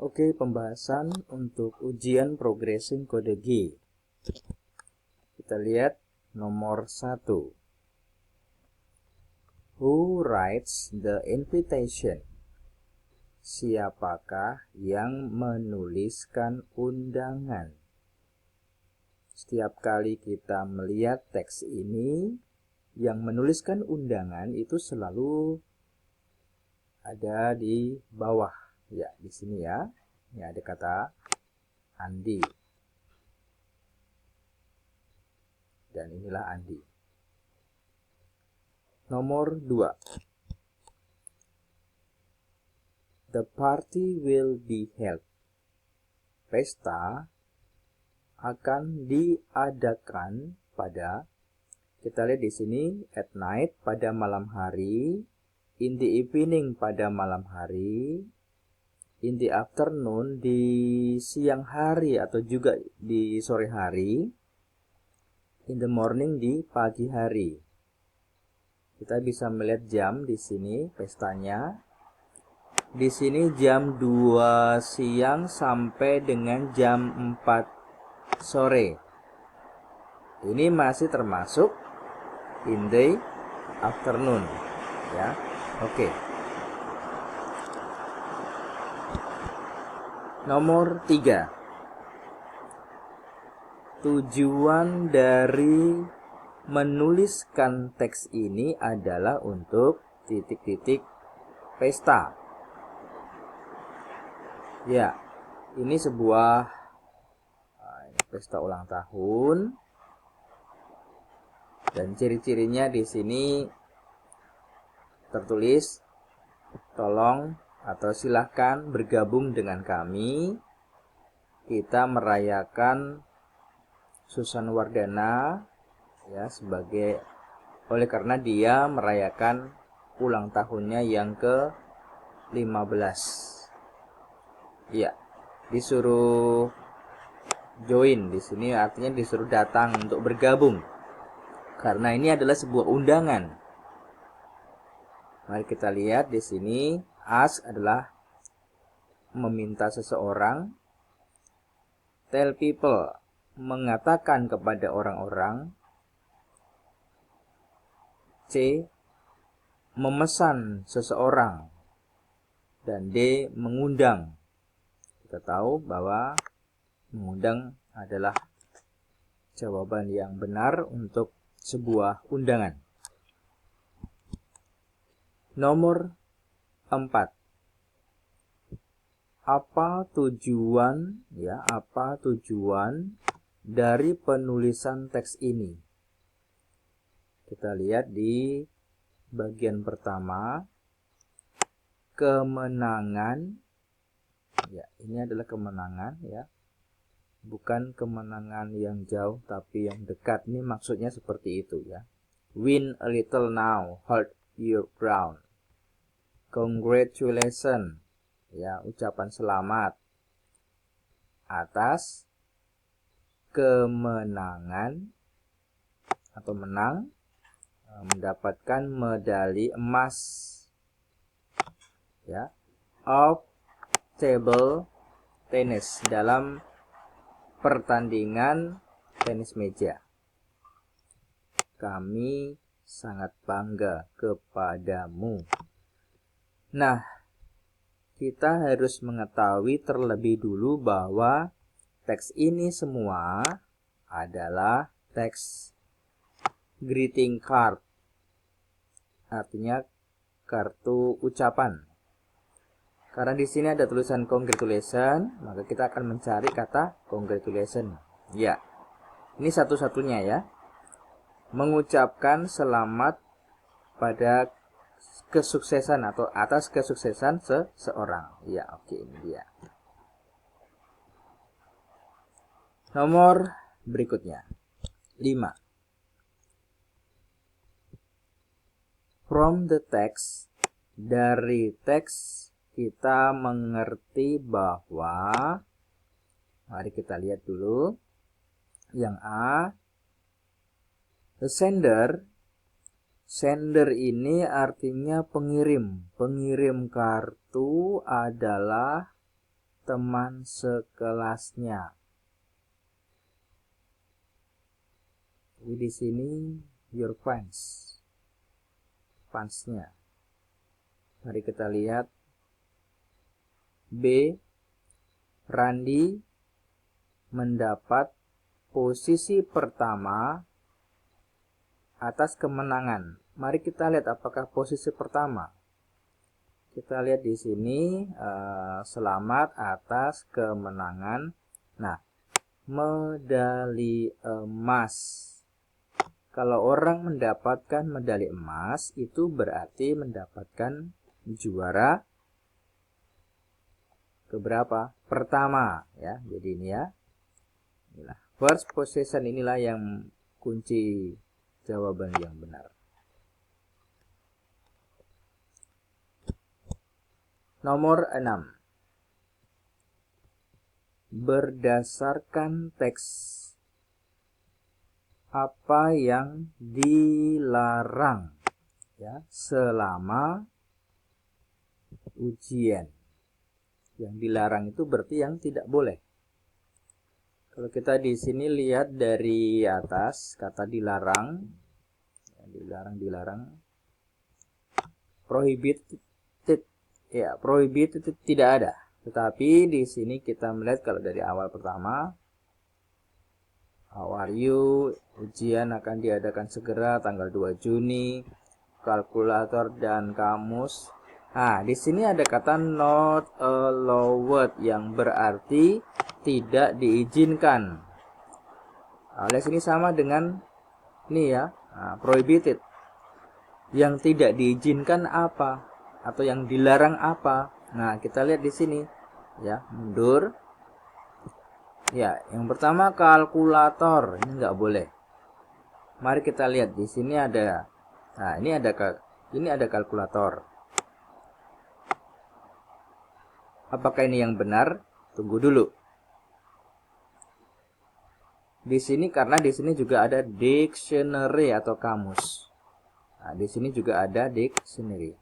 Oke, pembahasan untuk ujian progressing kode G. Kita lihat nomor 1. Who writes the invitation? Siapakah yang menuliskan undangan? Setiap kali kita melihat teks ini, yang menuliskan undangan itu selalu ada di bawah. Ya, di sini ya. Ini ada kata Andi. Dan inilah Andi. Nomor 2. The party will be held. Pesta akan diadakan pada, kita lihat di sini, at night, pada malam hari, in the evening, pada malam hari, in the afternoon, di siang hari atau juga di sore hari, in the morning, di pagi hari. Kita bisa melihat jam di sini, pestanya. Di sini jam 2 siang sampai dengan jam 4 sore. Ini masih termasuk in the afternoon, ya. Oke. Nomor 3. Tujuan dari menuliskan teks ini adalah untuk titik-titik pesta. Ya, ini sebuah pesta ulang tahun. Dan ciri-cirinya di sini tertulis, tolong atau silahkan bergabung dengan kami. Kita merayakan Susanwardana, ya, oleh karena dia merayakan ulang tahunnya yang ke-15. Ya, disuruh join di sini artinya disuruh datang untuk bergabung. Karena ini adalah sebuah undangan. Mari kita lihat di sini, ask adalah meminta seseorang. Tell people, mengatakan kepada orang-orang. C, memesan seseorang. Dan D, mengundang. Kita tahu bahwa mengundang adalah jawaban yang benar untuk sebuah undangan. Nomor 4. Apa tujuan dari penulisan teks ini? Kita lihat di bagian pertama, kemenangan. Ya, ini adalah kemenangan, ya. Bukan kemenangan yang jauh tapi yang dekat. Ini maksudnya seperti itu, ya. Win a little now, hold your ground. Congratulations, ya, ucapan selamat atas kemenangan atau menang, mendapatkan medali emas, ya, of table tennis, dalam pertandingan tenis meja. Kami sangat bangga kepadamu. Nah, kita harus mengetahui terlebih dulu bahwa teks ini semua adalah teks greeting card. Artinya kartu ucapan. Karena di sini ada tulisan congratulation, maka kita akan mencari kata congratulation. Ya, ini satu-satunya, ya. Mengucapkan selamat pada kesuksesan atau atas kesuksesan seseorang. Ya, oke, ini dia. Nomor berikutnya, 5. From the text, dari teks kita mengerti bahwa, mari kita lihat dulu. Yang A, the sender ini artinya pengirim. Pengirim kartu adalah teman sekelasnya. Jadi di sini your friends, fansnya. Mari kita lihat. B. Randi mendapat posisi pertama atas kemenangan. Mari kita lihat apakah posisi pertama. Kita lihat di sini selamat atas kemenangan. Nah, medali emas. Kalau orang mendapatkan medali emas itu berarti mendapatkan juara keberapa? Pertama ya. Jadi ini ya. Inilah first possession, inilah yang kunci jawaban yang benar. Nomor 6. Berdasarkan teks, apa yang dilarang ya selama ujian? Yang dilarang itu berarti yang tidak boleh. Kalau kita di sini lihat dari atas kata dilarang, dilarang, prohibited, ya prohibited tidak ada. Tetapi di sini kita melihat kalau dari awal pertama, how are you, ujian akan diadakan segera tanggal 2 Juni, kalkulator dan kamus. Nah, di sini ada kata not allowed yang berarti tidak diizinkan. Oleh sini sama dengan ini ya, prohibited. Yang tidak diizinkan apa atau yang dilarang apa? Nah, kita lihat di sini ya, mundur. Ya, yang pertama kalkulator, ini nggak boleh. Mari kita lihat di sini ada. Nah, ini ada kalkulator. Apakah ini yang benar? Tunggu dulu. Di sini karena di sini juga ada dictionary atau kamus. Nah, di sini juga ada dictionary.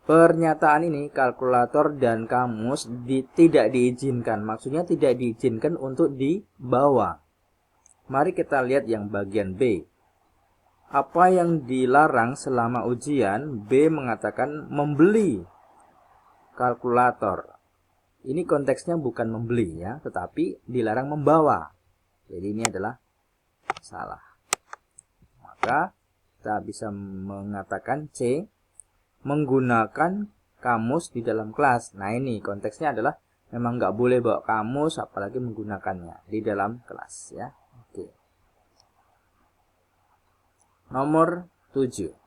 Pernyataan ini kalkulator dan kamus tidak diizinkan. Maksudnya tidak diizinkan untuk dibawa. Mari kita lihat yang bagian B. Apa yang dilarang selama ujian? B mengatakan membeli kalkulator. Ini konteksnya bukan membeli ya, tetapi dilarang membawa. Jadi ini adalah salah. Maka kita bisa mengatakan C, menggunakan kamus di dalam kelas. Nah ini konteksnya adalah memang nggak boleh bawa kamus, apalagi menggunakannya di dalam kelas ya. Oke. Nomor 7.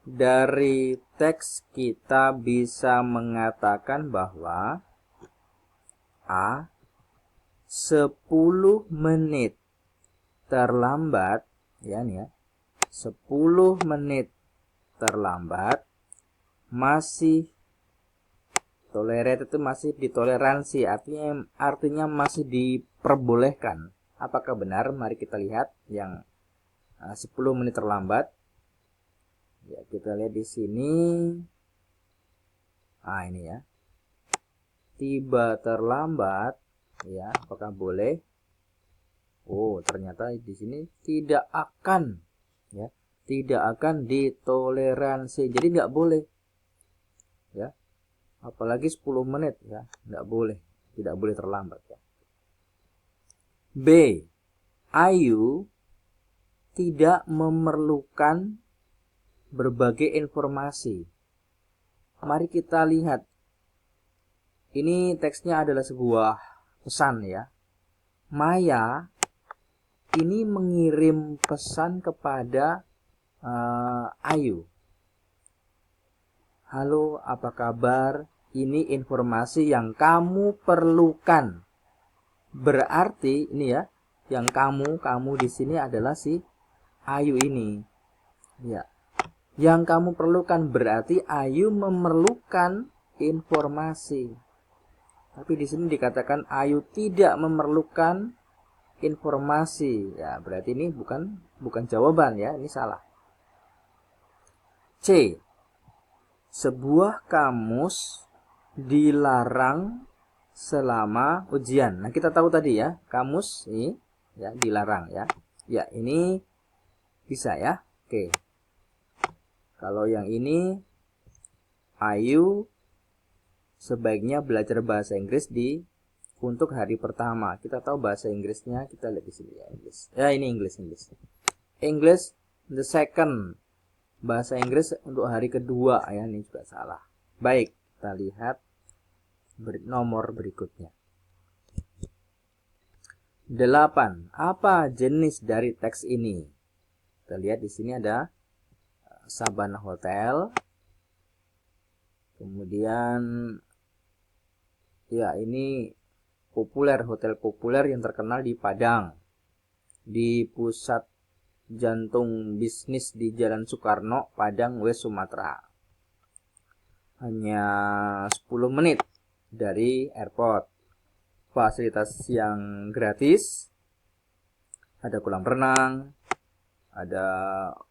Dari teks kita bisa mengatakan bahwa A. 10 menit terlambat ya nih ya. 10 menit terlambat masih tolerate, itu masih ditoleransi, artinya masih diperbolehkan. Apakah benar? Mari kita lihat yang 10 menit terlambat. Ya, kita lihat di sini. Ini ya. Tiba terlambat, ya, apakah boleh? Oh, ternyata di sini tidak akan, ya, tidak akan ditoleransi. Jadi nggak boleh, ya. Apalagi 10 menit, ya, nggak boleh, tidak boleh terlambat, ya. B. Ayu tidak memerlukan berbagai informasi. Mari kita lihat. Ini teksnya adalah sebuah pesan ya. Maya ini mengirim pesan kepada Ayu. Halo, apa kabar? Ini informasi yang kamu perlukan. Berarti ini ya, yang kamu di sini adalah si Ayu ini. Ya. Yang kamu perlukan berarti Ayu memerlukan informasi. Tapi di sini dikatakan Ayu tidak memerlukan informasi. Ya, berarti ini bukan jawaban ya, ini salah. C. sebuah kamus dilarang selama ujian. Nah, kita tahu tadi ya, kamus ini ya dilarang ya. Ya, ini bisa ya. Oke. Kalau yang ini, Ayu sebaiknya belajar bahasa Inggris untuk hari pertama. Kita tahu bahasa Inggrisnya, kita lihat di sini ya, Inggris. Ya, ini English. English the second. Bahasa Inggris untuk hari kedua ya, ini juga salah. Baik, kita lihat nomor berikutnya. 8. Apa jenis dari teks ini? Kita lihat di sini ada Sabana Hotel. Kemudian ya, ini hotel populer yang terkenal di Padang, di pusat jantung bisnis di Jalan Soekarno, Padang, West Sumatera. Hanya 10 menit dari airport. Fasilitas yang gratis, ada kolam renang, ada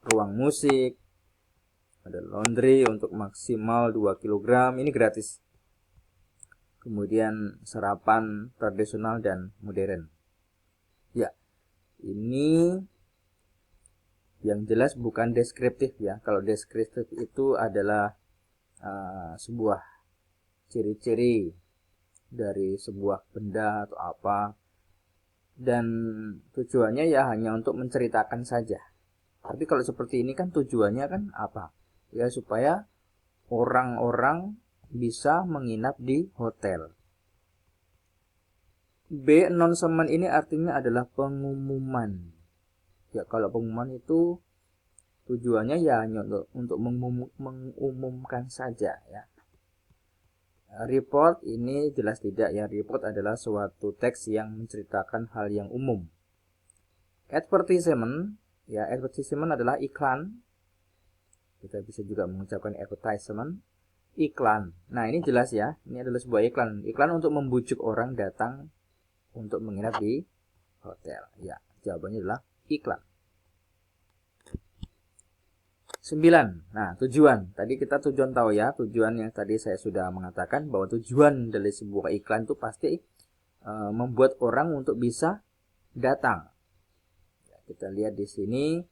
ruang musik, ada laundry untuk maksimal 2 kg, ini gratis. Kemudian sarapan tradisional dan modern. Ya, ini yang jelas bukan deskriptif ya. Kalau deskriptif itu adalah sebuah ciri-ciri dari sebuah benda atau apa, dan tujuannya ya hanya untuk menceritakan saja. Tapi kalau seperti ini kan tujuannya kan apa? Ya, supaya orang-orang bisa menginap di hotel. B, announcement ini artinya adalah pengumuman. Ya, kalau pengumuman itu tujuannya ya hanya untuk mengumumkan saja ya. Report ini jelas tidak ya. Report adalah suatu teks yang menceritakan hal yang umum. Advertisement ya, advertisement adalah iklan. Kita bisa juga mengucapkan advertisement, iklan. Nah, ini jelas ya, ini adalah sebuah iklan. Iklan untuk membujuk orang datang untuk menginap di hotel. Ya, jawabannya adalah iklan. 9. Nah, tujuan. Tadi kita tujuan tahu ya. Tujuan yang tadi saya sudah mengatakan bahwa tujuan dari sebuah iklan itu pasti membuat orang untuk bisa datang. Ya, kita lihat di sini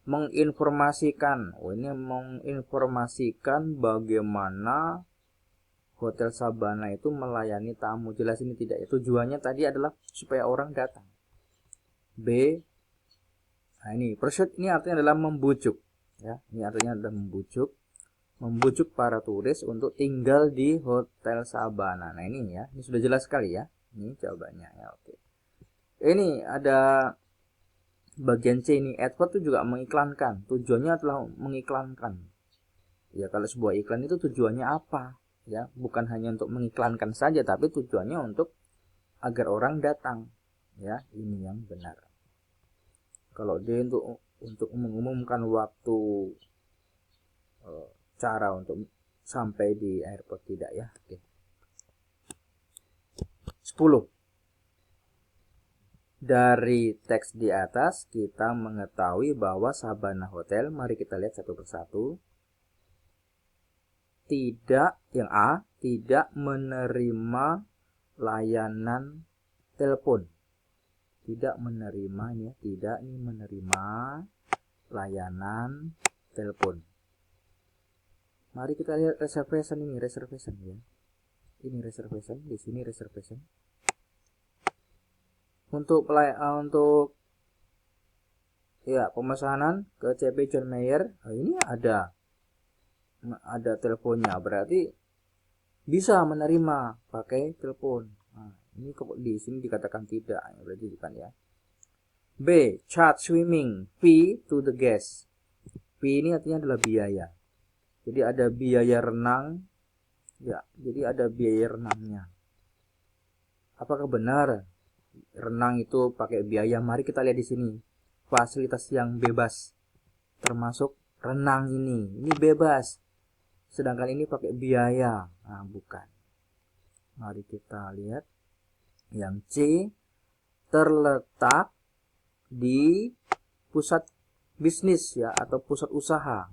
menginformasikan. Ini menginformasikan bagaimana Hotel Sabana itu melayani tamu. Jelas ini tidak ya. Tujuannya tadi adalah supaya orang datang. B. Nah, ini pursuit ini artinya adalah membujuk ya. Ini artinya adalah membujuk para turis untuk tinggal di Hotel Sabana. Nah, ini ya, ini sudah jelas sekali ya. Ini jawabannya ya. Oke. Ini ada bagian C ini, advert itu juga mengiklankan. Tujuannya adalah mengiklankan. Ya, kalau sebuah iklan itu tujuannya apa? Ya, bukan hanya untuk mengiklankan saja, tapi tujuannya untuk agar orang datang. Ya, ini yang benar. Kalau D untuk mengumumkan waktu, cara untuk sampai di airport, tidak ya. Oke. 10. Dari teks di atas kita mengetahui bahwa Sabana Hotel, mari kita lihat satu persatu. Tidak, yang A, tidak menerima layanan telepon. Tidak menerima ini ya, tidak ini menerima layanan telepon. Mari kita lihat reservation ini, reservation ya. Ini reservation, di sini reservation. Untuk ya pemesanan ke CP John Mayer, nah ini ada teleponnya, berarti bisa menerima pakai telepon. Nah, ini di sini dikatakan tidak, berarti bukan ya. B, charge swimming fee to the guest. Fee ini artinya adalah biaya. Jadi ada biaya renang, ya. Jadi ada biaya renangnya. Apakah benar renang itu pakai biaya? Mari kita lihat di sini. Fasilitas yang bebas, termasuk renang ini bebas. Sedangkan ini pakai biaya. Nah, bukan. Mari kita lihat yang C, terletak di pusat bisnis ya, atau pusat usaha.